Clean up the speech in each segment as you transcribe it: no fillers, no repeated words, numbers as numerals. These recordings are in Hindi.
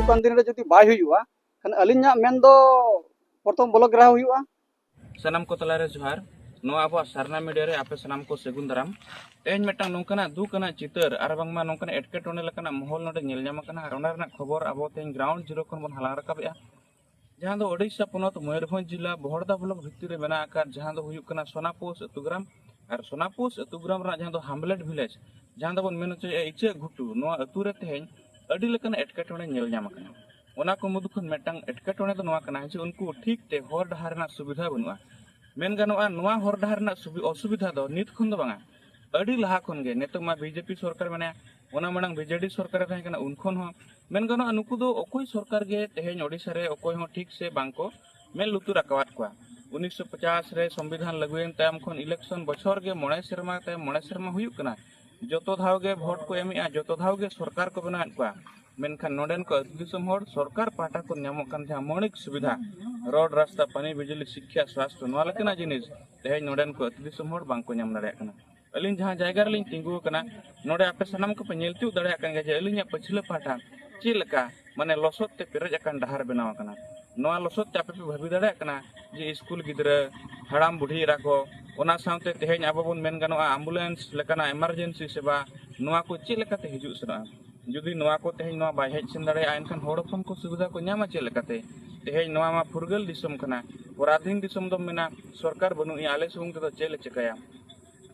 हिजुकान दिन रे जुदी बाय हुआ खान अलिन्या मेन दो प्रथम ब्लॉक रहा हुआ सनाम को तलारे जोहार नोआ अब सारना मीडिया रे आपे सनाम को सेगुन दाराम तेज मेटा नौकना दुकना चितर और बांगमा नौकना एटकेटोने लकना महल नोडे नेल ᱧᱟᱢ ᱟᱠᱟᱱᱟ ᱟᱨ ᱚᱱᱟ ᱨᱮᱱᱟᱜ ᱠᱷᱚᱵᱚᱨ ᱟᱵᱚ ᱛᱮᱦᱮᱧ ᱜᱨᱟᱣᱩᱱᱰ ᱡᱤᱨᱳ ᱠᱷᱚᱱ ᱵᱚᱱ ᱦᱟᱞᱟᱝ ᱨᱟᱠᱟᱵᱮᱜᱼᱟ जहाँ दो ओडिशा पोनत मयूरभंज जिला बहरदा ब्लॉक भितर रे मेना आकार जहाँ दो हुयुक कना सोनापोस अतुग्राम और सोनापोस अतुग्राम रा जहाँ दो हामलेट विलेज जहाँ दो बन मेन चे इचे घुटू नोआ अतु रे तेहेñ अडी लकन एटकेटोने नेल ᱧᱟᱢ ᱟᱠᱟᱱᱟ ओना को मुद खन मेटांग एटकेटोने दो नोआ कना जे उनको ठीक ते हर डहार रना सुविधा बनुआ मेन गानोआ नोआ हर डहार रना असुविधा दो नित खन दो बांगा अडी लहा खन गे नेतो मा बीजेपी सरकार माने ओना मनांग बीजेडी सरकार ताहें कना उनखन हो मेन गानोआ नुकु दो ओकोय सरकार गे तेहेñ ओडिशा रे ओकोय हो ठीक से बांको मेल लुतुर आकावात को 1950 रे संविधान लागुएन तायम खन इलेक्शन बछर गे 9 सेरमा तायम 9 सेरमा हुयुक कना जतो धाव गे वोट को एमिया जतो धाव गे सरकार को बनात को मेनखान नोडेन को दिसम होड़ सरकार पाटा को ᱧᱟᱢᱚᱜ ᱠᱟᱱ ᱡᱟᱦᱟᱸ मौलिक सुविधा रोड रास्ता पानी बिजली शिक्षा स्वास्थ्य नोआ लकना जिनिस तेहेñ नोडेन को दिसम होड़ बांग को ᱧᱟᱢ दाᱲेया कना अलिन जहां जायगा रे लिन तिंगु कना नोडे आपे सनाम को पे नेलतिउ दाड़ेया कन गे जे अलिन पछिला पाटा चिलका माने लसोत ते पेरेज अकन डहार बनाव कना नोआ लसोत ते आपे पे भाबी दाड़ेया कना जे स्कूल गिदरा हड़ाम बुढ़ी राको ओना साउते तेहेñ आबो बोन मेन गानोआ एम्बुलेंस लेकाना इमरजेंसी सेवा नोआ को चिलकाते हिजु सना जुदी नोआ को तेहेñ नोआ बाय हेज सिन दाड़ेया एनखान होड़ हपन को सुविधा को ᱧᱟᱢᱟ चिलकाते तेहेñ नोआ मा फुरगल दिसम कना पराधीन दिसम दो मेना सरकार बनुई आले सुंग तो चेल चिकाया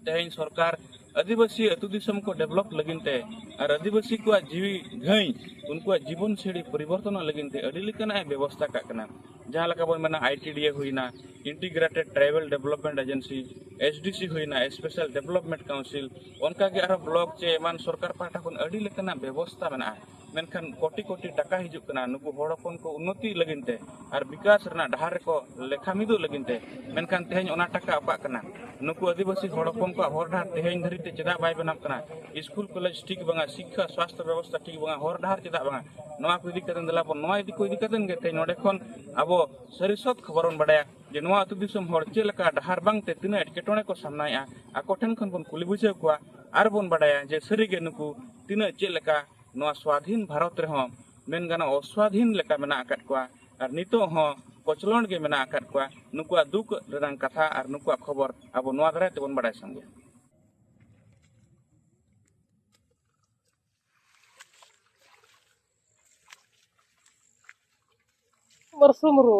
तेहेñ सरकार आदिवासी अतु दिसम को डेवलप लगिनते और आदिवासी को जीवी घई उनको जीवन शैली परिवर्तन लगिनते अडी लेकना व्यवस्था का कना जहां लका बन मना आईटीडीए हुईना integrated tribal development agency SDC हुईना स्पेशल डेवलपमेंट काउंसिल उनका के आरो ब्लॉक चे मान सरकार पाटा कोन अडी लेकना व्यवस्था मेना मेनखान कोटी कोटी टाका हिजुक कना नुकु होड़पन को उन्नति लगिनते और विकास रना डहार को लेखा मिदु लगिनते मेनखान तेहेñ ओना टाका अका कना नुकु आदिवासी होड़पन को हर डहार तेहेñ धरिते चेदा बाय बनाम कना स्कूल कॉलेज ठीक बंगा शिक्षा स्वास्थ्य व्यवस्था ठीक बंगा हर डहार चेदा बंगा नोआ को इदी कतन दला बन नोआ इदी को इदी कतन गे ते नोडे खन आबो सरिसत खबरन बडाया जे नोआ अतु दिसम हर चेलका डहार बांगते तिना एटकेटोने को सामनाया आको ठेन खन बन कुली बुझे कोआ आर बन बडाया जे सरीगे नुकु तिना चेलका नोआ स्वाधीन भारत रे हो मेन गाना अस्वाधीन लेका मेना आकात कोआ और नितो हो कोचलण गे मेना आकात कोआ नुकुआ दुख रंग कथा और नुकुआ खबर आबो नोआ दाराय तेबन बडाय संगे बरसुमरु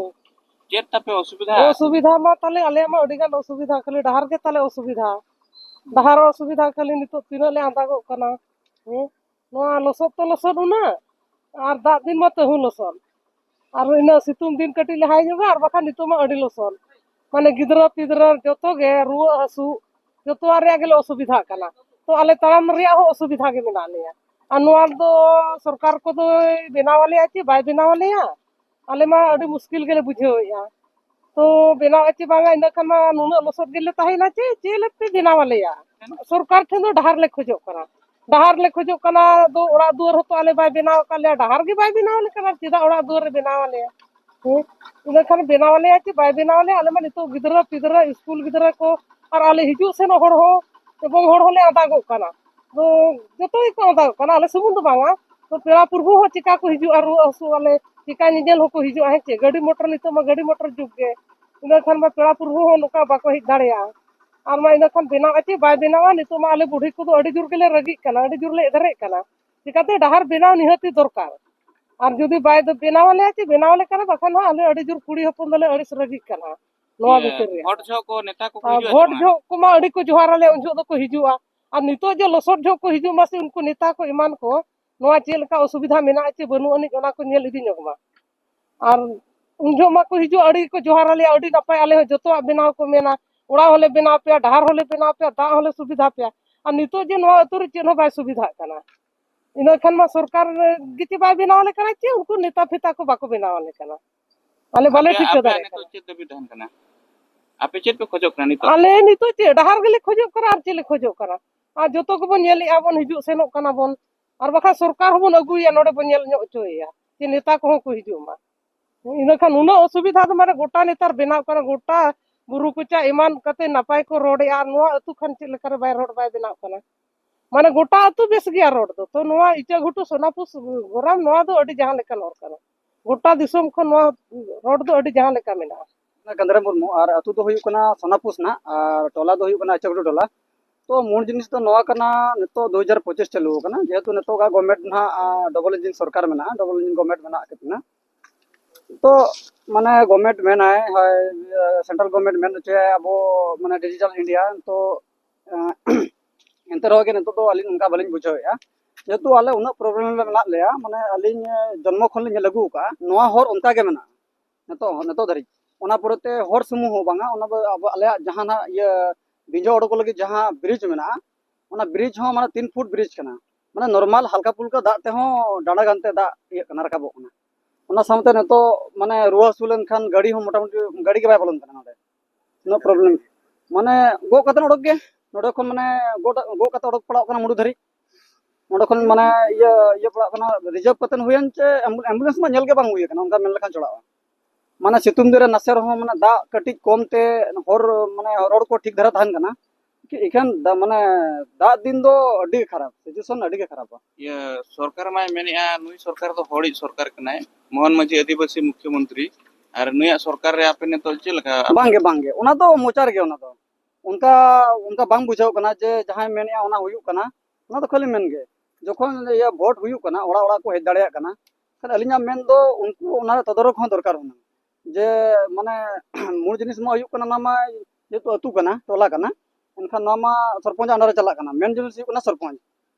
चेत तापे असुविधा मा ताले आले मा अडिगान असुविधा खाली डहार के ताले असुविधा डहार असुविधा खाली नितो तिना ले आंदागो कना नोआ लसत तो लसत उना और दाग दिन मा तहु लसत और इना सितुंग दिन कटी ले हाय जोगा और बाखा नितो मा अडी लसत माने गिदरा पिदरा जतो गे रुआ हसु जतो आरे गेले असुविधा कना तो आले ताराम रिया हो असुविधा के मेना लेया और नोआ दो सरकार को दो बेनावाले आची बाय बेनावाले या आले मा अडी मुश्किल गेले बुझेया तो बेना आची बांगा इंदा कना नुना लसत गेले ताहिना चे चेले पे बेनावाले या सरकार ठेन दो डहार ले खोजो कना डहार ले खोजो कना दो ओड़ा दुआर होतो आले बाय बेनाव काले डहार गे बाय बेनावले कना चिदा ओड़ा दुआर रे बेनावाले इंदा खान बेनावाले आची बाय बेनावाले आले मा नितो गिदरा पिदरा स्कूल गिदरा को और आले हिजु सेन होड़ हो एबं होड़ होले आदागो कना तो जतो को आदागो कना आले सुमुन दो बांगा तो पेड़ा पुरबु हो चिका को हिजु और रुआ हसु आले चिका निजेल हो को हिजु आहे चे गाड़ी मोटर नितो मा गाड़ी मोटर जुग गे इंदा खान मा पेड़ा पुरबु हो नुका बाको हिज दाड़ेया और मा इंदा खान बेना आची बाय बेनावा नितो मा आले बुढ़ी को अडी जुर गेले रगी कना अडी जुर ले एधरे कना चिकाते डहार बेनाव निहति दरकार और जुदी बाय दो बेनावाले आची बेनावाले कना बाखान आले अडी जुर कुड़ी हपन दले अडी रगी कना नोआ भीतर रे वोट झो को नेता को वोट झो को मा अडी को जोहाराले उन झो दो को हिजुआ और नितो जे लसट झो को हिजु मासे उनको नेता को ईमान को नोआ चेलका असुविधा मेना आची बनु अनि ओना को नेल इदी नगमा और उन झो मा को हिजु अडी को जोहाराले अडी नपाय आले जतो बेनाव को मेना ओड़ा होले बेनाव पे डहार होले बेनाव पे दा होले सुविधा पे और नितो जे नोआ अतुर चेन हो बाय सुविधा कना इना खान मा सरकार गिति बाय बेनावले कना चे उनको नेता फिता को बाको बेनावले कना आले बाले ठीक दा तो चेत दबी दहन कना आपे चेत पे खोजो कना नितो आले नितो चे डहार गेले खोजो करा और चेले खोजो करा आ जतो को बन नेली आबन हिजु सेनो कना बन और बाखा सरकार होबन अगुया नोडे बन नेल नो चोया जे नेता को को हिजु मा इना खान उनो असुविधा तो मारे गोटा नेतार बेनाव करा गोटा बुरु कुचा ईमान कते नपाय को रोड यार नोआ अतु खान चे लेकर बाय रोड बाय बेनाव कना माने गोटा आतु बेस गया रोड तो नोआ इटा घुटू सोनापुर गोराम नोआ दो अडी जहां लेका नोर कना गोटा दिसम खन नोआ रोड दो अडी जहां लेका मेना गंदरा मुर्मू और अतु दो हुयु कना सोनापुस ना और टोला दो हुयु कना इचागुटू टोला तो मूल जिनिस तो नोआ कना नितो 2025 चालू कना जेहेतु नितो का गवर्नमेंट ना डबल इंजिन सरकार में ना डबल इंजिन गवर्नमेंट में ना कितना तो माने गवर्नमेंट में ना है सेंट्रल गवर्नमेंट में चे अब माने डिजिटल इंडिया तो एंतर होगे नितो तो अलिन उनका बलिन बुझावेया जेहेतु आले उना प्रॉब्लम ले मेना लेया माने अलिन जन्म खन ले लगू का नोआ होर उनका के मेना नितो नितो धरि ओना पुरते होर समूह हो बांगा ओना अब आले जहां ना ये बिंजो ओडको लगे जहां ब्रिज मेना ओना ब्रिज हो माने 3 फुट ब्रिज कना माने नॉर्मल हल्का फुल्का दा ते हो डांडा गानते दा ये कना रकाबो कना ओना सामते नितो माने रुवा सुलन खान गाड़ी हो मोटा मोटी गाड़ी के बाय बोलन कना नोडे नो प्रॉब्लम माने गो कतन ओडक गे नोडे खन माने गो कत ओडक पड़ा कना मुडु धरि नोडे खन माने ये पड़ा कना रिजर्व कतन हुयन चे एम्बुलेंस मा नेल के बांग हुय कना उनका मेन लखन चढ़ावा माने सितुम दिन नसे रहो माने दा कटी कमते होर माने रोड को ठीक धरा थान कना कि इखन माने दा दिन दो अडी खराब सिचुएशन अडी के खराब ये सरकार माय मेनिया नुई सरकार तो होड़ी सरकार कनाय मोहन माझी आदिवासी मुख्यमंत्री और नुया सरकार रे आपे ने तो चलका बांगे ओना तो मोचार गे ओना तो उनका उनका बांग बुझाव कना जे जहां मेनिया ओना हुयु कना ओना तो खाली मेन गे जखन ये वोट हुयु कना ओड़ा ओड़ा को हेज दाड़िया कना खाली अलिना मेन दो उनको ओना तदरक हो दरकार होना जे माने मूल जिनिस मा हुयु कना नामा जेतु अतु कना टोला कना एनखान नामा सरपंच अंडर चला कना मेन जिनिस हुयु कना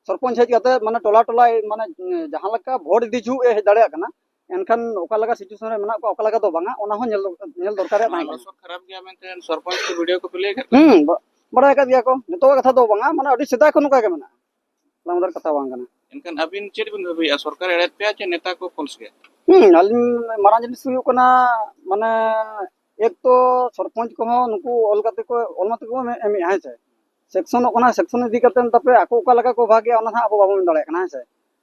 सरपंच हेज कते माने टोला टोला माने जहां लका वोट इदी जु हेज दाड़िया कना एनखान ओका लगा सिचुएशन रे मेना को ओका लगा दो बांगा ओना हो नेल दरकार लसो खराब गया मेनते सरपंच के वीडियो को प्ले कर बड़ा का दिया को नितो कथा दो बांगा माने अडी सिदा को नुका के मेना लामदार कथा बांगा ना इनकन अबिन चेड बिन भाई सरकार एड़े पे चे नेता को फॉल्स गया अलिन मारा जिनिस हुयु कना माने एक तो सरपंच को नुकु अलगाते को अलमाते को एमी है से सेक्शन ओना सेक्शन इदी कते तपे आको ओका लगा को भागे ओना हा अब बाबू में दड़े कना है से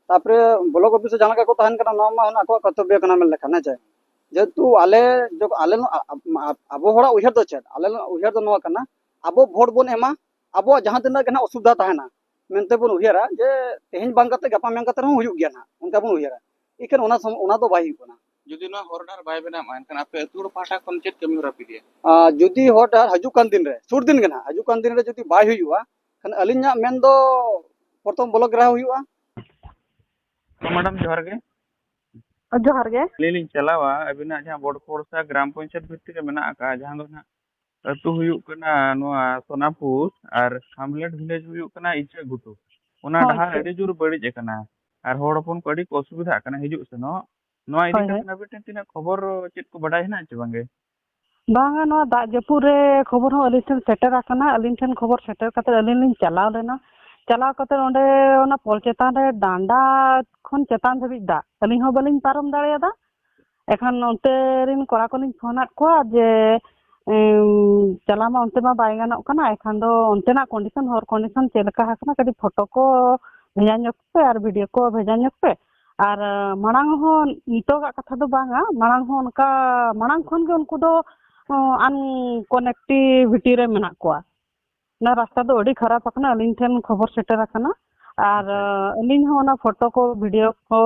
तापरे ब्लॉक ऑफिस से जाना को तहन कना नाम मा आको कर्तव्य कना में लेखा ना है जेतु आले जो आले अब होड़ा उहर दो चेत आले उहर दो नवा कना अब वोट बोन एमा अब जहां तिना कना असुविधा ताहना मेनते बोन उहरा जे तेहन बांग कते गपा मेंग कते हो हुयु गया ना उनका बोन उहरा इकन ओना दो बाई हुकना जुदी ना होरडार बाय बेना मानकन आपे अतुर पाटा कोन चेत कमी होरा पीडिया जुदी होरडार हजु कान दिन रे सुर दिन गना हजु कान दिन रे जुदी बाय हुयुआ कन अलिन्या मेन दो प्रथम ब्लॉक ग्रह हुयुआ तो मैडम जोहार गे लेलिन चलावा अबिना जहां बोडकोड़सा ग्राम पंचायत भित्ति रे मेना का जहां दो ना अतु हुयु कना नोआ सोनापुर और हामलेट विलेज हुयु कना इचे गुटू ओना डहार अडी जुर बड़ी एकना और होड़पन को अडी असुविधा कना हिजु सनो नोआ इदी कना बेटे तिना खबर चेत को बडाय ना चे बांगे बांगा नोआ दा जपुरे खबर हो अलिन सेटर आकना अलिन ठन खबर सेटर कते अलिन लिन चलाव लेना चलाव कते ओंडे ओना पोल चेतान रे डांडा खन चेतान धबि दा अलिन हो बलिन पारम दाड़िया दा एखन ओंते रिन कोड़ा कोलिन फोनात को जे चलामा ओंते मा बाय गानोक कना एखन दो ओंतेना कंडीशन हर कंडीशन चेलका हाकना कडी फोटो को भेजा ᱧᱚᱜ पे और वीडियो को भेजा ᱧᱚᱜ पे और मांग हो नितो का कथा दो बांगा मांग हो उनका मांग खन के उनको दो अन कनेक्टिविटी रे मेना को ना रास्ता दो अडी खराब अकना अलिन ठेन खबर सेटर अकना और अलिन हो ना फोटो को वीडियो को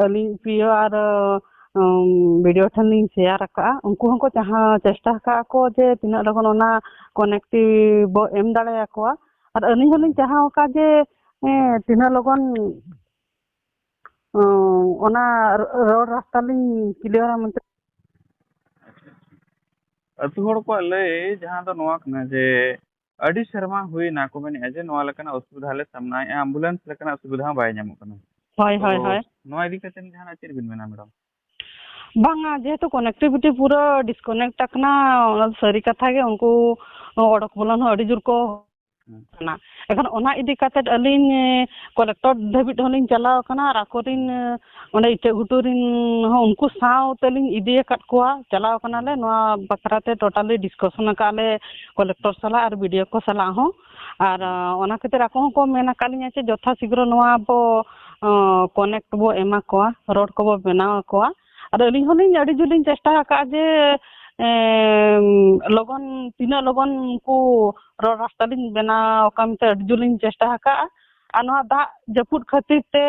अलिन पियो और वीडियो ठन लिन शेयर अका उनको हमको जहां चेष्टा का को जे तिना लगन ओना कनेक्टिव एम दाड़े को और अलिन हलिन जहां का जे तिना लगन ओना रोड रास्ता लिन क्लियर मंत्र अतु होड़ को ले जहां दो नोआ कना जे अडी शर्मा हुई ना को मेने जे नोआ लकना असुविधा ले सामना एम्बुलेंस लकना असुविधा बाय ᱧᱟᱢᱚᱜ कना हाय हाय हाय नोआ इदी कते जहां चेर बिन मेना मैडम बांगा जेहेतु कनेक्टिविटी पूरा डिस्कनेक्ट अकना सरी कथा गे उनको ओडक बोलन हो अडी जुर को ना एखन ओना इदी कते अलिन कलेक्टर धबिट होलिन चलाव कना राकोरिन ओंडे इटे गुटुरिन हो उनको साव तलिन इदी कट कोआ चलाव कना ले नोआ बकराते टोटली डिस्कशन काले कलेक्टर सला और वीडियो को सला हो और ओना कते राको को मेना कालिन आचे जथा शीघ्र नोआ बो कनेक्ट बो एमा कोआ रोड को बो बनाव कोआ और अलिन होलिन अडी जुलिन चेष्टा का जे लगन तीना लगन को रोड रास्ता दिन बना कमते जुलिन चेष्टा हका आनो दा जपुट खातिर ते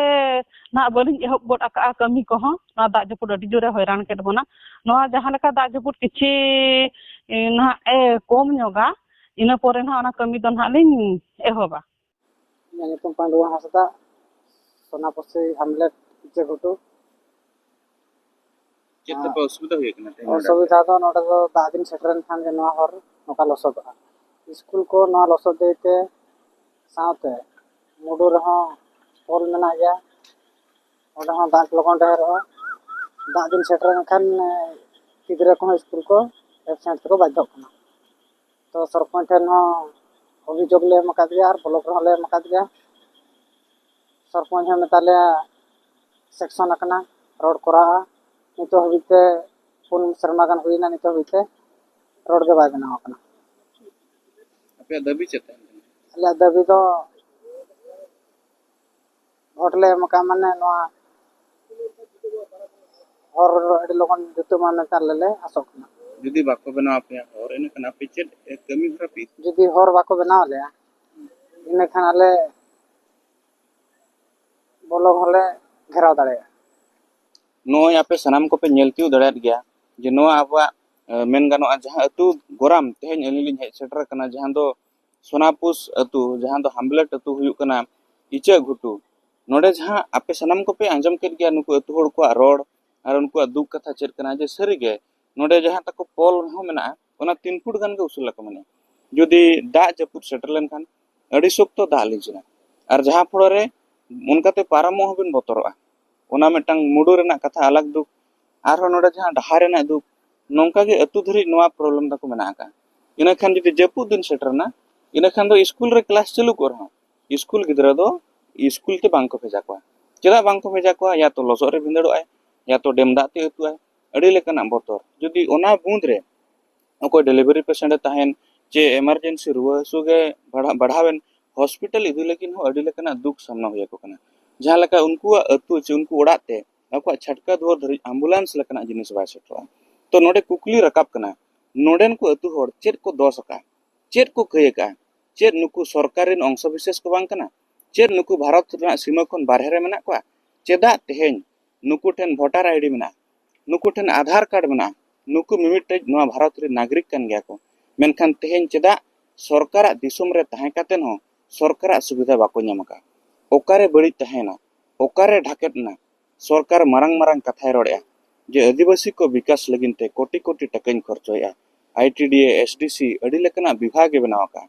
ना बलिन एहब गोट आका कमी को हो ना दा जपुट अडी जोरे हैरान केद बना नोआ जहां लेका दा जपुट किछि ना ए कम नोगा इना परे ना ओना कमी दो ना लिन एहबा nyutum Panduan Hasata Sonapose Hamlet Jegutu ᱪᱮᱫ ᱛᱮᱯᱮ ᱚᱥᱩᱵᱤᱫᱟ ᱦᱩᱭ ᱠᱟᱱᱟ ᱛᱮᱦᱮᱧ ᱱᱚᱰᱮ? असुविधा तो नोटे तो दादिन सेटरन खान के नवा हर नोका लसोदआ स्कूल को नवा लसोद देते साथे मुडू रहो पोल मेना गया ओडा हा दाग लगन रहे रहो दादिन सेटरन खान किदरे को स्कूल को एब्सेंट को बाध्य कना तो सरपंच ठन हो अभियोग ले मका दिया और ब्लॉक रहो ले मका दिया सरपंच मेताले सेक्शन अकना रोड करा नितो हबिते पुन शर्मा गान हुईना नितो हबिते रोड के बाय बनाव कना ᱟᱯᱮᱭᱟᱜ ᱫᱟᱹᱵᱤ ᱪᱮᱫ ᱛᱟᱦᱮᱱ ᱠᱟᱱᱟ? अले दबी तो होटले मका माने नोआ और अडी लोगन जुतु माने तालेले आसोकना ᱡᱩᱫᱤ ᱵᱟᱠᱚ ᱵᱮᱱᱟᱣ ᱟᱯᱮᱭᱟ ᱦᱚᱨ ᱮᱱᱠᱷᱟᱱ ᱟᱯᱮ ᱪᱮᱫ ᱠᱟᱹᱢᱤ ᱦᱚᱨᱟ ᱯᱮ जुदी हर बाको बनाव ले इने खान अले बोलो हले घेराव दाड़े ᱱᱚᱜᱼᱚᱭ ᱟᱯᱮ ᱥᱟᱱᱟᱢ ᱠᱚᱯᱮ ᱧᱮᱞ ᱛᱤᱭᱳᱜ ᱫᱟᱲᱮᱭᱟᱜ ᱜᱮᱭᱟ ᱡᱮ ᱱᱚᱣᱟ ᱟᱵᱚᱣᱟᱜ ᱢᱮᱱ ᱜᱟᱱᱚᱜᱼᱟ ᱡᱟᱦᱟᱸ ᱟᱹᱛᱩ ᱜᱚᱨᱟᱢ ᱛᱮᱦᱮᱧ ᱟᱹᱞᱤᱧ ᱞᱤᱧ ᱦᱮᱡ ᱥᱮᱴᱮᱨ ᱟᱠᱟᱱᱟ ᱡᱟᱦᱟᱸ ᱫᱚ ᱥᱳᱱᱟᱯᱩᱥ ᱟᱹᱛᱩ ᱡᱟᱦᱟᱸ ᱫᱚ ᱦᱟᱢᱵᱞᱮᱴ ᱟᱹᱛᱩ ᱦᱩᱭᱩᱜ ᱠᱟᱱᱟ ᱤᱪᱟᱹᱜ ᱜᱷᱩᱴᱩ ᱱᱚᱰᱮ ᱡᱟᱦᱟᱸ ᱟᱯᱮ ᱥᱟᱱᱟᱢ ᱠᱚᱯᱮ ᱟᱸᱡᱚᱢ ᱠᱮᱫ ᱜᱮᱭᱟ ᱱᱩᱠᱩ ᱟᱹᱛᱩ ᱦᱚᱲ ᱠᱚᱣᱟᱜ ᱨᱚᱲ ᱟᱨ ᱩᱱᱠᱩᱣᱟᱜ ᱫᱩᱠ ᱠᱟᱛᱷᱟ ᱪᱮᱫ ᱠᱟᱱᱟ ᱡᱮ ᱥᱟᱹᱨᱤᱜᱮ ᱱᱚᱰᱮ ᱡᱟᱦᱟᱸ ᱛᱟᱠᱚ ᱯᱚᱞ ᱦᱚᱸ ᱢᱮᱱᱟᱜᱼᱟ ᱚᱱᱟ 3 ᱯᱷᱩᱴ ᱜᱟᱱ ᱜᱮ ᱩᱥᱩᱞ ᱟᱠᱚ ᱢᱟᱱᱮ ᱡᱩᱫᱤ ᱫᱟᱜ ᱡᱟᱹᱯᱩᱫ ᱥᱮᱴᱮᱨ ᱞᱮᱱᱠᱷᱟन ᱟᱹᱰᱤ ᱥᱚᱠᱛᱚ ᱫᱟᱜ ᱞᱤᱸᱡᱤᱱᱟ ᱟᱨ ᱡᱟᱦᱟᱸ ᱯᱷᱚᱲᱚᱨᱮ ᱚᱱᱠᱟᱛᱮ ᱯᱟᱨᱚᱢᱚᱜ ᱦᱚᱸᱵᱤᱱ ᱵᱚᱛᱚᱨᱚᱜᱼᱟ ᱚᱱᱟ ᱢᱤᱫᱴᱟᱝ ᱢᱩᱰᱩ ᱨᱮᱱᱟᱜ ᱠᱟᱛᱷᱟ ᱟᱞᱟᱜ ᱫᱩᱠ आरो नोडे जहां डहार रेना दुख नोंका गे अतु धरी नोआ प्रॉब्लम ताको मेना का इना खान जदि जपु दिन सेटरना इना खान दो स्कूल रे क्लास चालू कर हो स्कूल गिदरा दो स्कूल ते बांग को भेजा को चेदा बांग को भेजा को या तो लसो रे भिंदड़ो आय या तो डेम दाते अतु आय अडी लेकना बोतर जदि ओना बूंद रे ओको डिलीवरी पेशेंट ताहेन जे इमरजेंसी रुवा सुगे बढ़ावेन हॉस्पिटल इदु लेकिन हो अडी लेकना दुख सामना होया को कना जहां लका उनको अतु चे उनको ओडाते आपको छटका धोर धरी एम्बुलेंस लकना जिनिस बाय सेटवा तो नोडे कुकली रकाब कना नोडेन को अतु होड़ चेद को दोस का चेद को कय का चेद नुकु सरकारीन अंश विशेष को बांग कना चेद नुकु भारत रना सीमा खन बारहे रे मेना को चेदा तेहेन नुकु ठेन वोटर आईडी मेना नुकु ठेन आधार कार्ड मेना नुकु मिमिट नोआ भारत रे नागरिक कन गया को मेनखान तेहेन चेदा सरकार दिसुम रे ताहे कातेन हो सरकार सुविधा बाको ᱧᱟᱢका ओकारे बड़ी तहेना ओकारे ढाकेतना सरकार मारंग मारंग कथाय रोड़या जे आदिवासी को विकास लगिनते कोटी कोटी टकाइन खर्चोया आईटीडीए एसडीसी अडी लेकना विभाग ए बनावका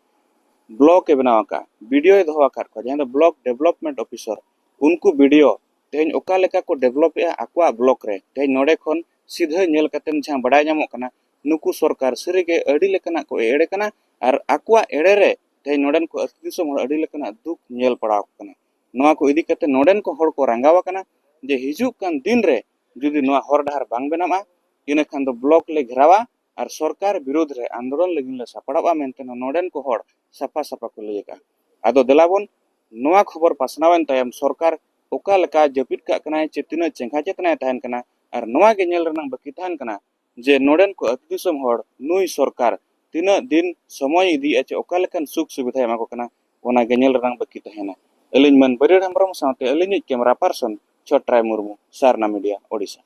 ब्लॉक ए बनावका वीडियो ए दोहवाका को जहां ब्लॉक डेवलपमेंट ऑफिसर उनको वीडियो तेन ओका लेका को डेवलप ए आक्वा ब्लॉक रे तेन नोडे खन सीधे नेल कतेन जहां बडाय जामो कना नुकु सरकार सरीगे अडी लेकना को एड़े कना आर आक्वा एड़े रे तेन नोडन को अतिसम अडी लेकना दुख नेल पड़ाव कना नोआ को इदी कते नोडन को हड़ को रंगावा कना जे हिजुक कान दिन रे जुदी नोआ हर डहार बांग बेनामा इने खान दो ब्लॉक ले घेरावा और सरकार विरोध रे आंदोलन लगिन ले सापड़ावा मेनते नोडेन को हर साफा साफा को लेका आदो देलाबोन नोआ खबर पासनावन तायम सरकार ओका लका जपित का कनाय चेतिना चेंगा चेतना ताहन कना और नोआ गे नेल रनांग बकी ताहन कना जे नोडेन को अतिसम हर नुई सरकार तिना दिन समय इदी एचे ओका लकन सुख सुविधा एमा को कना ओना गे नेल रनांग बकी ताहेना एलिन मन बरेड हमरम साथे एलिन कैमरा पर्सन छोटराय मुर्मू सारना मीडिया ओडिशा।